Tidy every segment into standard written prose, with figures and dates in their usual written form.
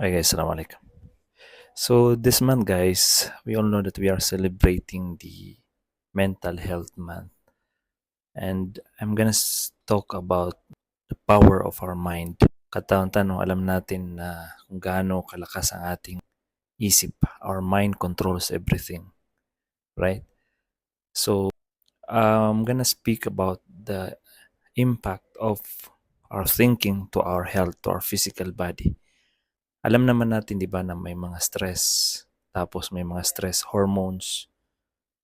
Hi guys, Assalamualaikum. So this month guys, we all know that we are celebrating the mental health month, and I'm gonna talk about the power of our mind. Kataon-tano, alam natin na kung gaano kalakas ang ating isip. Our mind controls everything, right? So I'm gonna speak about the impact of our thinking to our health, to our physical body. Alam naman natin 'di ba na may mga stress, tapos may mga stress hormones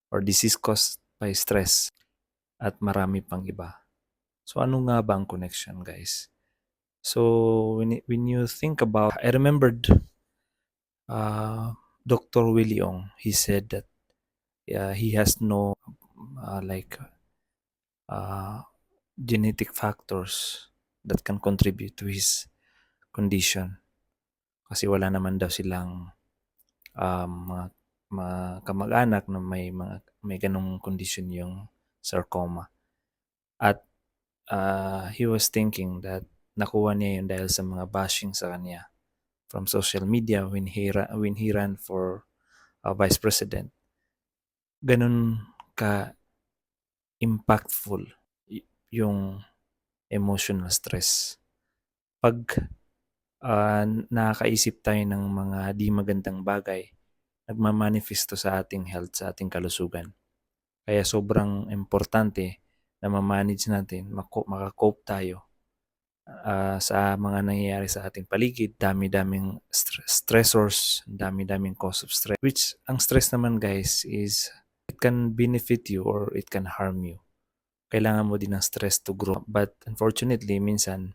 or disease caused by stress at marami pang iba. So ano nga ba ang connection, guys? So when you think about, I remembered uh, Dr. Willie Ong. He said that he has no like uh, genetic factors that can contribute to his condition kasi wala naman daw silang mga kamag-anak na may ganong kondisyon yung sarcoma. At he was thinking that nakuha niya yun dahil sa mga bashing sa kanya from social media when he ran for vice president. Ganun ka impactful yung emotional stress. Pag nakakaisip tayo ng mga di magandang bagay, nagmamanifesto sa ating health, sa ating kalusugan. Kaya sobrang importante na ma-manage natin, maka-cope tayo sa mga nangyayari sa ating paligid. Dami-daming stressors, dami-daming cause of stress. Which, ang stress naman guys is, it can benefit you or it can harm you. Kailangan mo din ng stress to grow. But unfortunately, minsan,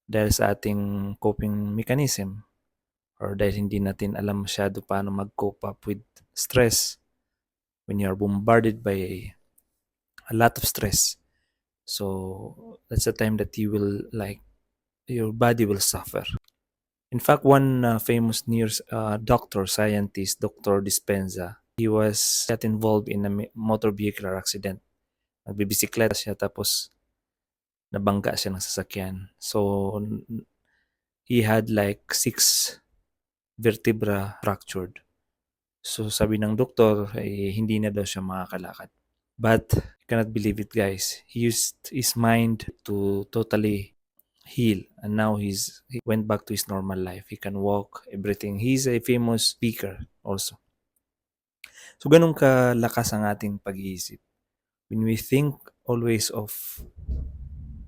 dahil sa ating coping mechanism, or dahil hindi natin alam masyado paano mag-cope up with stress, when you are bombarded by a lot of stress, so that's the time that you will your body will suffer. In fact, one famous news doctor, scientist, Dr. Dispenza, he got involved in a motor vehicle accident. Nagbibisikleta siya tapos nabangga siya ng sasakyan. So, he had like 6 vertebra fractured. So, sabi ng doktor, hindi na daw siya makakalakad. But, you cannot believe it guys. He used his mind to totally heal, and now he went back to his normal life. He can walk, everything. He's a famous speaker also. So ganun kalakas ang ating pag-iisip. When we think always of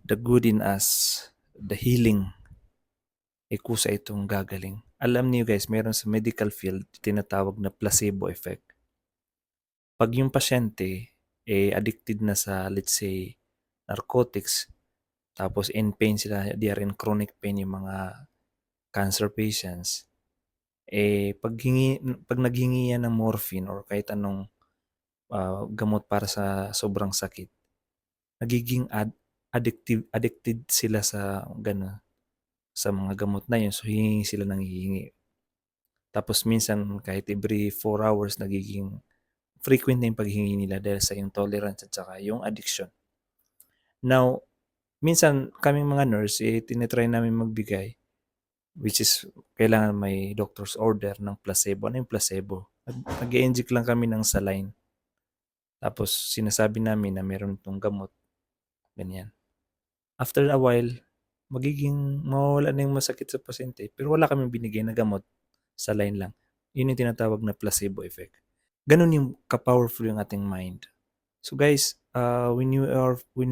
the good in us, the healing, kusa itong gagaling. Alam niyo guys, meron sa medical field tinatawag na placebo effect. Pag yung pasyente addicted na sa, let's say, narcotics, tapos in pain sila, they are in chronic pain yung mga cancer patients, pag naghingi yan ng morphine or kahit anong gamot para sa sobrang sakit, nagiging addicted sila sa gano'n, sa mga gamot na yun. So, hihingi sila ng hihingi. Tapos minsan kahit every 4 hours nagiging frequent na yung paghingi nila dahil sa yung tolerance at saka yung addiction. Now, minsan kaming mga nurse, tinitry namin magbigay, which is kailangan may doctor's order ng placebo. Ano yung placebo? Nag-i-inject lang kami ng saline. Tapos sinasabi namin na meron itong gamot, ganyan. After a while, mawawala na yung masakit sa pasyente, pero wala kaming binigay na gamot, saline lang. Yun yung tinatawag na placebo effect. Ganun yung ka-powerful yung ating mind. So guys, when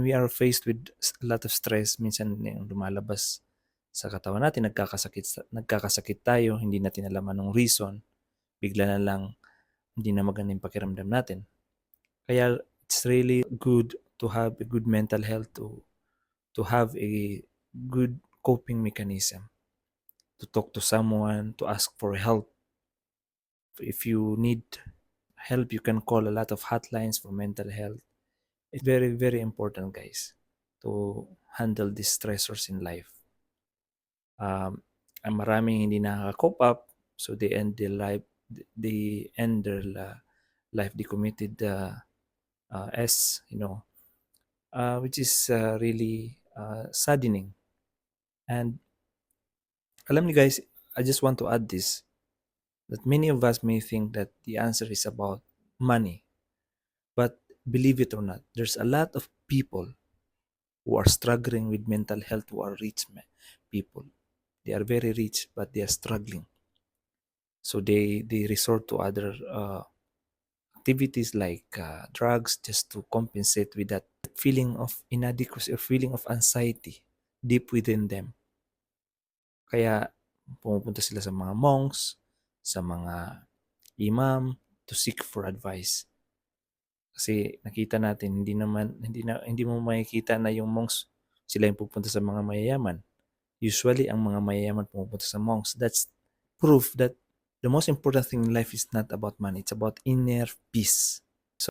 we are faced with a lot of stress, minsan yung lumalabas sa katawan natin, nagkakasakit tayo, hindi natin alam anong reason, bigla na lang hindi na maganda yung pakiramdam natin. Kaya it's really good to have a good mental health, to have a good coping mechanism, to talk to someone, to ask for help. If you need help, you can call a lot of hotlines for mental health. It's very, very important, guys, to handle these stressors in life. Ang maraming hindi nakaka-cope up, so they end their life, they committed which is really saddening. And alam niyo guys, I just want to add this, that many of us may think that the answer is about money. But believe it or not, there's a lot of people who are struggling with mental health who are rich people. They are very rich, but they are struggling. So they resort to other activities like drugs just to compensate with that feeling of inadequacy or feeling of anxiety deep within them. Kaya pumupunta sila sa mga monks, sa mga imam to seek for advice. Kasi nakita natin hindi mo makikita na yung monks sila yung pupunta sa mga mayayaman. Usually ang mga mayayaman pumupunta sa monks. That's proof that the most important thing in life is not about money. It's about inner peace.